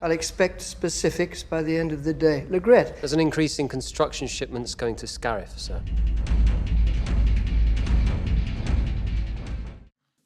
I'll expect specifics by the end of the day. Legret. There's an increase in construction shipments going to Scarif, sir.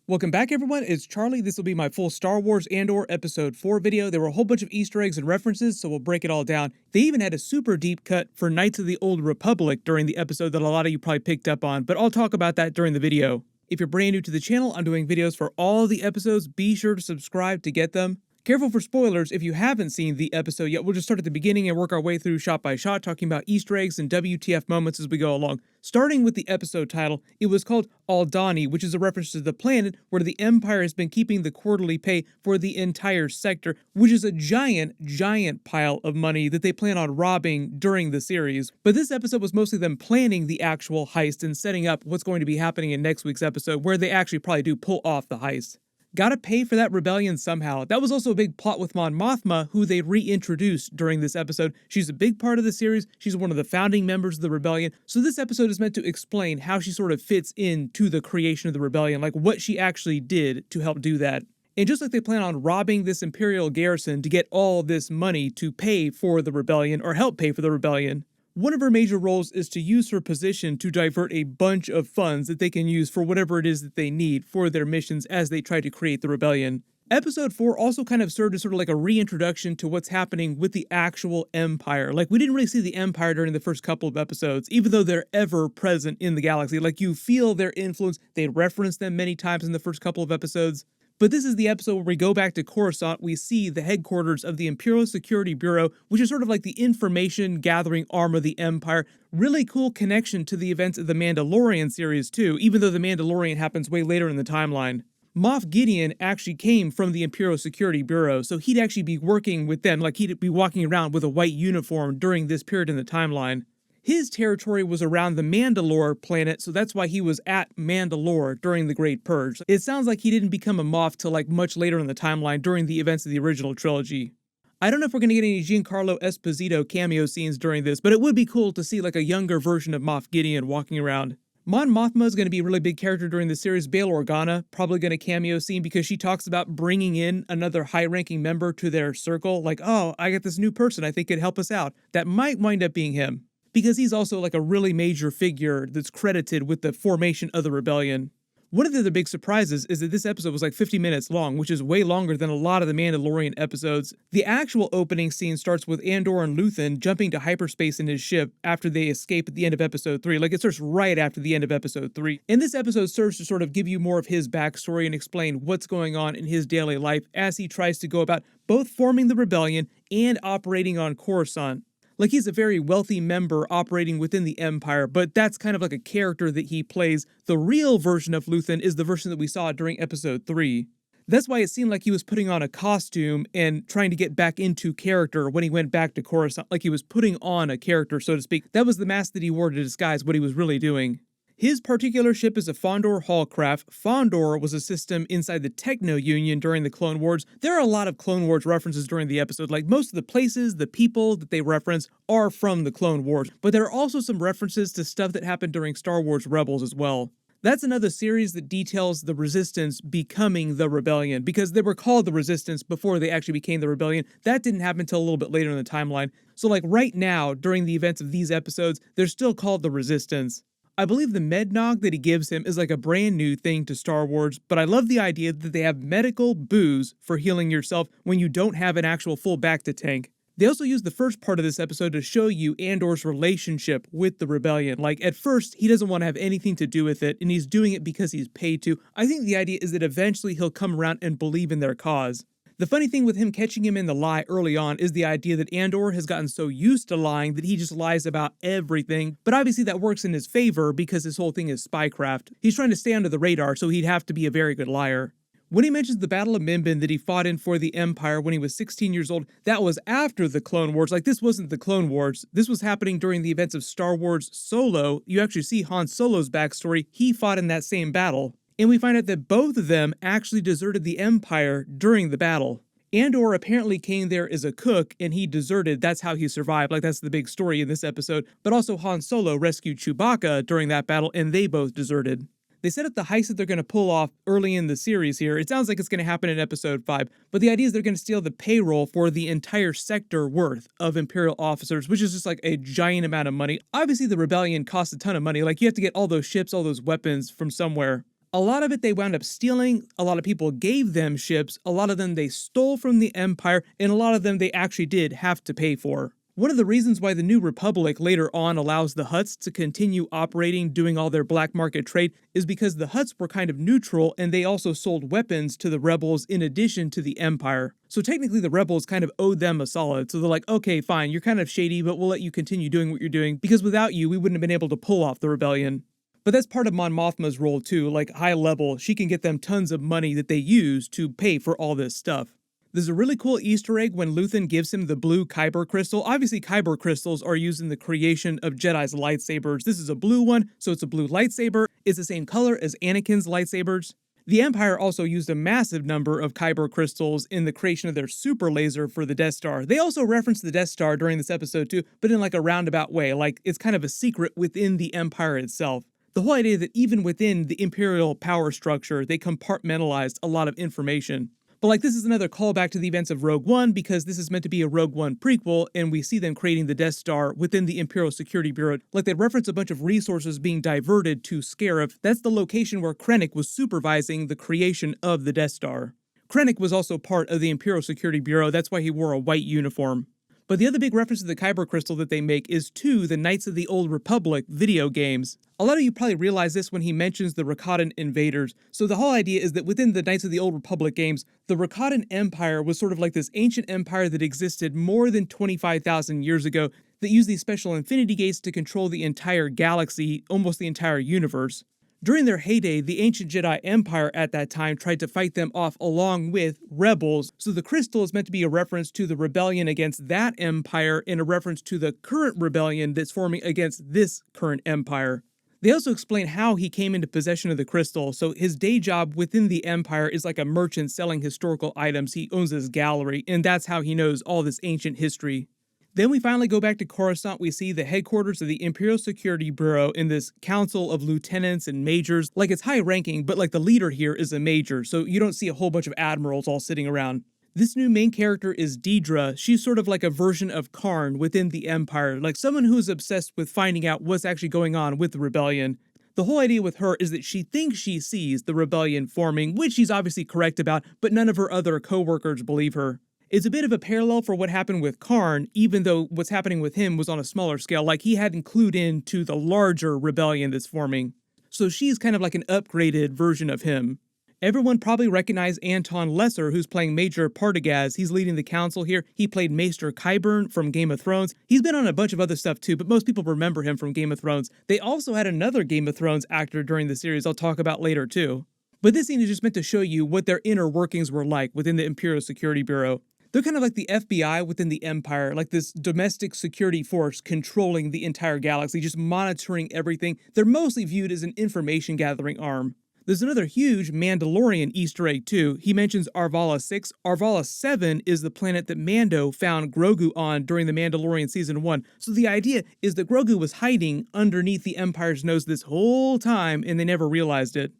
Welcome back, everyone. It's Charlie. This will be my full Star Wars Andor Episode 4 video. There were a whole bunch of Easter eggs and references, so we'll break it all down. They even had a super deep cut for Knights of the Old Republic during the episode that a lot of you probably picked up on, but I'll talk about that during the video. If you're brand new to the channel, I'm doing videos for all the episodes. Be sure to subscribe to get them. Careful for spoilers if you haven't seen the episode yet. We'll just start at the beginning and work our way through shot by shot, talking about Easter eggs and WTF moments as we go along. Starting with the episode title, it was called Aldhani, which is a reference to the planet where the Empire has been keeping the quarterly pay for the entire sector, which is a giant pile of money that they plan on robbing during the series. But this episode was mostly them planning the actual heist and setting up what's going to be happening in next week's episode, where they actually probably do pull off the heist. Gotta pay for that rebellion somehow. That was also a big plot with Mon Mothma, who they reintroduced during this episode. She's a big part of the series. She's one of the founding members of the rebellion. So this episode is meant to explain how she sort of fits into the creation of the rebellion, like what she actually did to help do that. And just like they plan on robbing this Imperial garrison to get all this money to pay for the rebellion, or help pay for the rebellion, one of her major roles is to use her position to divert a bunch of funds that they can use for whatever it is that they need for their missions as they try to create the rebellion. Episode 4 also kind of served as sort of like a reintroduction to what's happening with the actual Empire. Like, we didn't really see the Empire during the first couple of episodes, even though they're ever present in the galaxy. Like, you feel their influence. They reference them many times in the first couple of episodes. But this is the episode where we go back to Coruscant. We see the headquarters of the Imperial Security Bureau, which is sort of like the information gathering arm of the Empire. Really cool connection to the events of the Mandalorian series too, even though the Mandalorian happens way later in the timeline. Moff Gideon actually came from the Imperial Security Bureau, so he'd actually be working with them, like he'd be walking around with a white uniform during this period in the timeline. His territory was around the Mandalore planet, so that's why he was at Mandalore during the Great Purge. It sounds like he didn't become a Moff till like much later in the timeline during the events of the original trilogy. I don't know if we're going to get any Giancarlo Esposito cameo scenes during this, but it would be cool to see like a younger version of Moff Gideon walking around. Mon Mothma is going to be a really big character during the series. Bail Organa probably going to cameo scene because she talks about bringing in another high-ranking member to their circle. Like, oh, I got this new person I think could help us out. That might wind up being him, because he's also like a really major figure that's credited with the formation of the rebellion. One of the other big surprises is that this episode was like 50 minutes long, which is way longer than a lot of the Mandalorian episodes. The actual opening scene starts with Andor and Luthen jumping to hyperspace in his ship after they escape at the end of episode 3. Like, it starts right after the end of episode 3. And this episode serves to sort of give you more of his backstory and explain what's going on in his daily life as he tries to go about both forming the rebellion and operating on Coruscant. Like, he's a very wealthy member operating within the Empire, but that's kind of like a character that he plays. The real version of Luthen is the version that we saw during episode 3. That's why it seemed like he was putting on a costume and trying to get back into character when he went back to Coruscant, like he was putting on a character, so to speak. That was the mask that he wore to disguise what he was really doing. His particular ship is a Fondor Hallcraft. Fondor was a system inside the Techno Union during the Clone Wars. There are a lot of Clone Wars references during the episode, like most of the places, the people that they reference are from the Clone Wars, but there are also some references to stuff that happened during Star Wars Rebels as well. That's another series that details the Resistance becoming the Rebellion, because they were called the Resistance before they actually became the Rebellion. That didn't happen until a little bit later in the timeline. So like right now, during the events of these episodes, they're still called the Resistance. I believe the Mednog that he gives him is like a brand new thing to Star Wars, but I love the idea that they have medical booze for healing yourself when you don't have an actual full Bacta tank. They also use the first part of this episode to show you Andor's relationship with the rebellion. Like, at first, he doesn't want to have anything to do with it, and he's doing it because he's paid to. I think the idea is that eventually he'll come around and believe in their cause. The funny thing with him catching him in the lie early on is the idea that Andor has gotten so used to lying that he just lies about everything, but obviously that works in his favor because his whole thing is spycraft. He's trying to stay under the radar, so he'd have to be a very good liar. When he mentions the Battle of Mimban that he fought in for the Empire when he was 16 years old, that was after the Clone Wars. Like, this wasn't the Clone Wars. This was happening during the events of Star Wars Solo. You actually see Han Solo's backstory. He fought in that same battle. And we find out that both of them actually deserted the Empire during the battle. Andor apparently came there as a cook, and he deserted. That's how he survived. Like, that's the big story in this episode. But also Han Solo rescued Chewbacca during that battle, and they both deserted. They set up the heist that they're going to pull off early in the series here. It sounds like it's going to happen in episode 5, but the idea is they're going to steal the payroll for the entire sector worth of Imperial officers, which is just like a giant amount of money. Obviously, the rebellion costs a ton of money. Like, you have to get all those ships, all those weapons from somewhere. A lot of it they wound up stealing, a lot of people gave them ships, a lot of them they stole from the Empire, and a lot of them they actually did have to pay for. One of the reasons why the New Republic later on allows the Hutts to continue operating, doing all their black market trade, is because the Hutts were kind of neutral and they also sold weapons to the rebels in addition to the Empire. So technically the rebels kind of owed them a solid, so they're like, okay, fine, you're kind of shady, but we'll let you continue doing what you're doing, because without you, we wouldn't have been able to pull off the rebellion. But that's part of Mon Mothma's role too, like high level, she can get them tons of money that they use to pay for all this stuff. There's a really cool Easter egg when Luthen gives him the blue Kyber crystal. Obviously, Kyber crystals are used in the creation of Jedi's lightsabers. This is a blue one, so it's a blue lightsaber. It's the same color as Anakin's lightsabers. The Empire also used a massive number of Kyber crystals in the creation of their super laser for the Death Star. They also reference the Death Star during this episode too, but in like a roundabout way, like it's kind of a secret within the Empire itself. The whole idea that even within the Imperial power structure, they compartmentalized a lot of information. But like, this is another callback to the events of Rogue One, because this is meant to be a Rogue One prequel, and we see them creating the Death Star within the Imperial Security Bureau. Like, they reference a bunch of resources being diverted to Scarif. That's the location where Krennic was supervising the creation of the Death Star. Krennic was also part of the Imperial Security Bureau, that's why he wore a white uniform. But the other big reference to the Kyber crystal that they make is to the Knights of the Old Republic video games. A lot of you probably realize this when he mentions the Rakatan invaders. So the whole idea is that within the Knights of the Old Republic games, the Rakatan Empire was sort of like this ancient empire that existed more than 25,000 years ago that used these special infinity gates to control the entire galaxy, almost the entire universe. During their heyday, the ancient Jedi Empire at that time tried to fight them off along with rebels, so the crystal is meant to be a reference to the rebellion against that empire and a reference to the current rebellion that's forming against this current empire. They also explain how he came into possession of the crystal, so his day job within the Empire is like a merchant selling historical items. He owns his gallery, and that's how he knows all this ancient history. Then we finally go back to Coruscant. We see the headquarters of the Imperial Security Bureau in this council of lieutenants and majors. Like, it's high ranking, but like the leader here is a major, so you don't see a whole bunch of admirals all sitting around. This new main character is Dedra. She's sort of like a version of Karn within the Empire, like someone who is obsessed with finding out what's actually going on with the rebellion. The whole idea with her is that she thinks she sees the rebellion forming, which she's obviously correct about, but none of her other co-workers believe her. It's a bit of a parallel for what happened with Karn, even though what's happening with him was on a smaller scale, like he hadn't clued into the larger rebellion that's forming. So she's kind of like an upgraded version of him. Everyone probably recognized Anton Lesser, who's playing Major Partagaz. He's leading the council here. He played Maester Qyburn from Game of Thrones. He's been on a bunch of other stuff too, but most people remember him from Game of Thrones. They also had another Game of Thrones actor during the series I'll talk about later too. But this scene is just meant to show you what their inner workings were like within the Imperial Security Bureau. They're kind of like the FBI within the Empire, like this domestic security force controlling the entire galaxy, just monitoring everything. They're mostly viewed as an information gathering arm. There's another huge Mandalorian Easter egg too. He mentions Arvala 6. Arvala 7 is the planet that Mando found Grogu on during the Mandalorian Season 1. So the idea is that Grogu was hiding underneath the Empire's nose this whole time and they never realized it.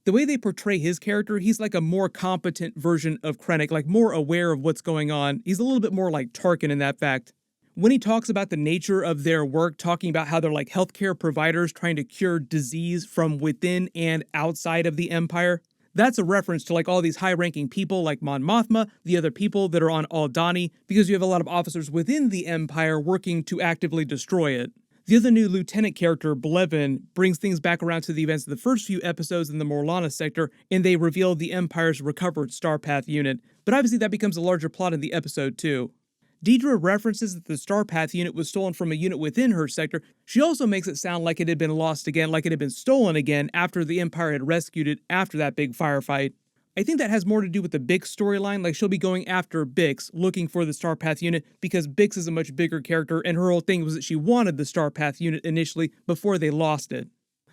The way they portray his character, he's like a more competent version of Krennic, like more aware of what's going on. He's a little bit more like Tarkin in that fact. When he talks about the nature of their work, talking about how they're like healthcare providers trying to cure disease from within and outside of the Empire, that's a reference to like all these high-ranking people like Mon Mothma, the other people that are on Aldhani, because you have a lot of officers within the Empire working to actively destroy it. The other new lieutenant character, Blevin, brings things back around to the events of the first few episodes in the Morlana sector, and they reveal the Empire's recovered Starpath unit. But obviously that becomes a larger plot in the episode too. Dedra references that the Starpath unit was stolen from a unit within her sector. She also makes it sound like it had been lost again, like it had been stolen again after the Empire had rescued it after that big firefight. I think that has more to do with the Bix storyline, like she'll be going after Bix, looking for the Starpath unit, because Bix is a much bigger character, and her whole thing was that she wanted the Starpath unit initially before they lost it.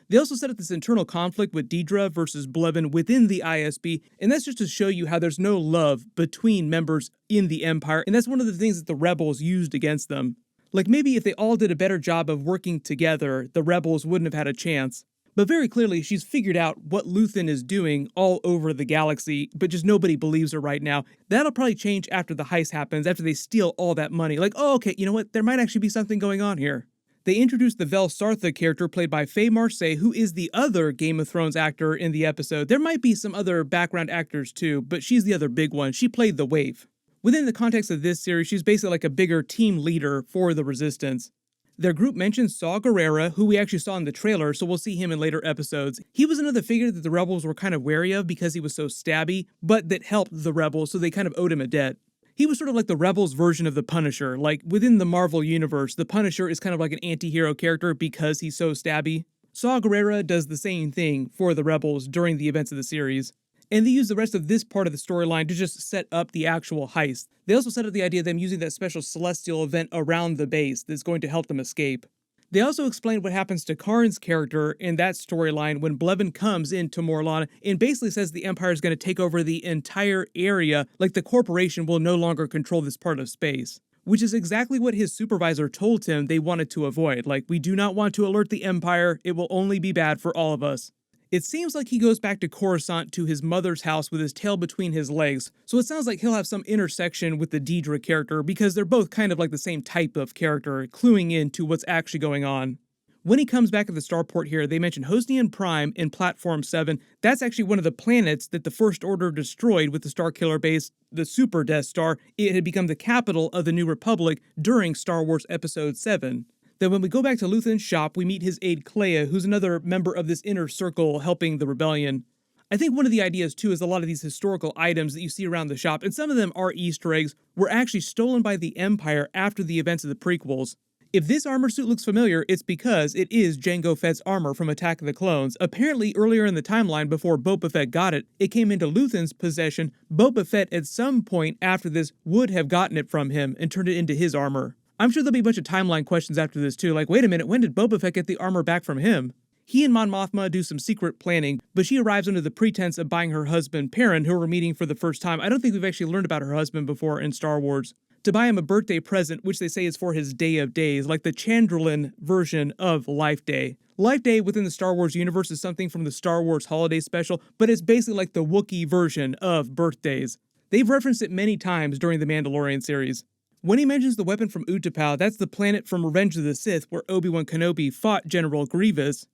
They also set up this internal conflict with Dedra versus Blevin within the ISB, and that's just to show you how there's no love between members in the Empire, and that's one of the things that the rebels used against them. Like maybe if they all did a better job of working together, the rebels wouldn't have had a chance. But very clearly, she's figured out what Luthen is doing all over the galaxy, but just nobody believes her right now. That'll probably change after the heist happens, after they steal all that money. Like, oh, okay, you know what? There might actually be something going on here. They introduced the Vel Sartha character played by Faye Marseille, who is the other Game of Thrones actor in the episode. There might be some other background actors too, but she's the other big one. She played the Wave. Within the context of this series, she's basically like a bigger team leader for the Resistance. Their group mentions Saw Gerrera, who we actually saw in the trailer, so we'll see him in later episodes. He was another figure that the Rebels were kind of wary of because he was so stabby, but that helped the Rebels, so they kind of owed him a debt. He was sort of like the Rebels version of the Punisher. Like, within the Marvel universe, the Punisher is kind of like an anti-hero character because he's so stabby. Saw Gerrera does the same thing for the Rebels during the events of the series. And they use the rest of this part of the storyline to just set up the actual heist. They also set up the idea of them using that special celestial event around the base that's going to help them escape. They also explained what happens to Karn's character in that storyline when Blevin comes into Morlana and basically says the Empire is going to take over the entire area, like the corporation will no longer control this part of space. Which is exactly what his supervisor told him they wanted to avoid. Like, we do not want to alert the Empire, it will only be bad for all of us. It seems like he goes back to Coruscant to his mother's house with his tail between his legs, so it sounds like he'll have some intersection with the Dedra character because they're both kind of like the same type of character, cluing into what's actually going on. When he comes back at the starport here, they mention Hosnian Prime in Platform 7. That's actually one of the planets that the First Order destroyed with the Starkiller base, the Super Death Star. It had become the capital of the New Republic during Star Wars Episode 7. Then when we go back to Luthen's shop, we meet his aide Clea, who's another member of this inner circle helping the rebellion. I think one of the ideas too is a lot of these historical items that you see around the shop, and some of them are Easter eggs, were actually stolen by the Empire after the events of the prequels. If this armor suit looks familiar, it's because it is Jango Fett's armor from Attack of the Clones. Apparently earlier in the timeline before Boba Fett got it, it came into Luthen's possession. Boba Fett at some point after this would have gotten it from him and turned it into his armor. I'm sure there'll be a bunch of timeline questions after this too, like, wait a minute, when did Boba Fett get the armor back from him? He and Mon Mothma do some secret planning, but she arrives under the pretense of buying her husband, Perrin, who we're meeting for the first time. I don't think we've actually learned about her husband before in Star Wars. To buy him a birthday present, which they say is for his Day of Days, like the Chandrillin version of Life Day. Life Day within the Star Wars universe is something from the Star Wars Holiday Special, but it's basically like the Wookiee version of birthdays. They've referenced it many times during the Mandalorian series. When he mentions the weapon from Utapau, that's the planet from Revenge of the Sith where Obi-Wan Kenobi fought General Grievous.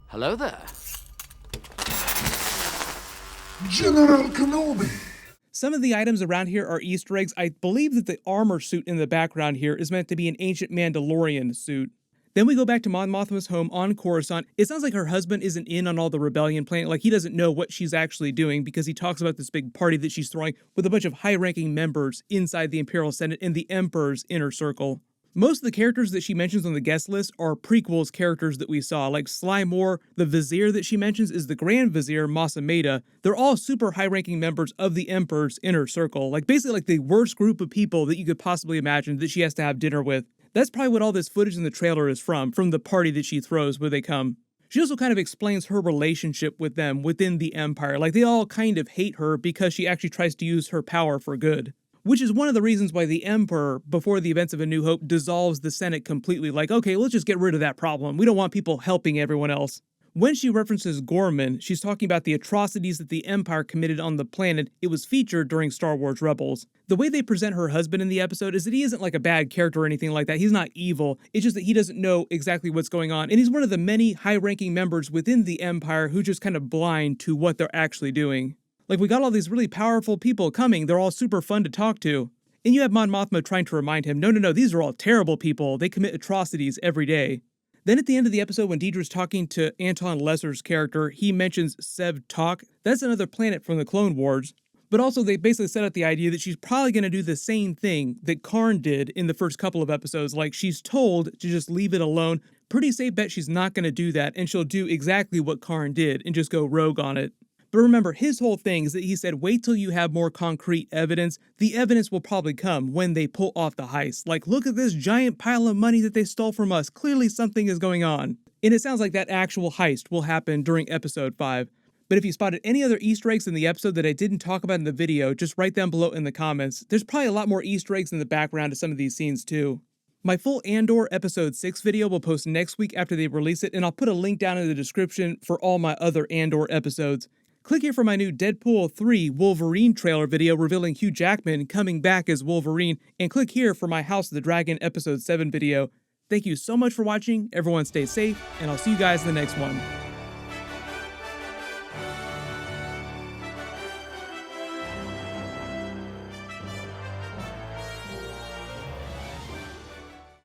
Hello there. General Kenobi! Some of the items around here are Easter eggs. I believe that the armor suit in the background here is meant to be an ancient Mandalorian suit. Then we go back to Mon Mothma's home on Coruscant. It sounds like her husband isn't in on all the rebellion planning, like he doesn't know what she's actually doing because he talks about this big party that she's throwing with a bunch of high-ranking members inside the Imperial Senate in the Emperor's inner circle. Most of the characters that she mentions on the guest list are prequels characters that we saw, like Sly Moore. The Vizier that she mentions is the Grand Vizier, Mas Amedda. They're all super high-ranking members of the Emperor's inner circle, like basically like the worst group of people that you could possibly imagine that she has to have dinner with. That's probably what all this footage in the trailer is from the party that she throws where they come. She also kind of explains her relationship with them within the Empire, like they all kind of hate her because she actually tries to use her power for good. Which is one of the reasons why the Emperor, before the events of A New Hope, dissolves the Senate completely, like, okay, let's just get rid of that problem. We don't want people helping everyone else. When she references Gorman, she's talking about the atrocities that the Empire committed on the planet. It was featured during Star Wars Rebels. The way they present her husband in the episode is that he isn't like a bad character or anything like that. He's not evil. It's just that he doesn't know exactly what's going on. And he's one of the many high-ranking members within the Empire who just kind of blind to what they're actually doing. Like, we got all these really powerful people coming. They're all super fun to talk to. And you have Mon Mothma trying to remind him, no, these are all terrible people. They commit atrocities every day. Then at the end of the episode, when Deidre's talking to Anton Lesser's character, he mentions Sev Tok. That's another planet from the Clone Wars. But also, they basically set up the idea that she's probably going to do the same thing that Karn did in the first couple of episodes. Like, she's told to just leave it alone. Pretty safe bet she's not going to do that, and she'll do exactly what Karn did and just go rogue on it. But remember, his whole thing is that he said, wait till you have more concrete evidence. The evidence will probably come when they pull off the heist. Like, look at this giant pile of money that they stole from us. Clearly something is going on. And it sounds like that actual heist will happen during episode 5. But if you spotted any other Easter eggs in the episode that I didn't talk about in the video, just write down below in the comments. There's probably a lot more Easter eggs in the background of some of these scenes too. My full Andor Episode 6 video will post next week after they release it, and I'll put a link down in the description for all my other Andor episodes. Click here for my new Deadpool 3 Wolverine trailer video revealing Hugh Jackman coming back as Wolverine, and click here for my House of the Dragon Episode 7 video. Thank you so much for watching, everyone stay safe, and I'll see you guys in the next one.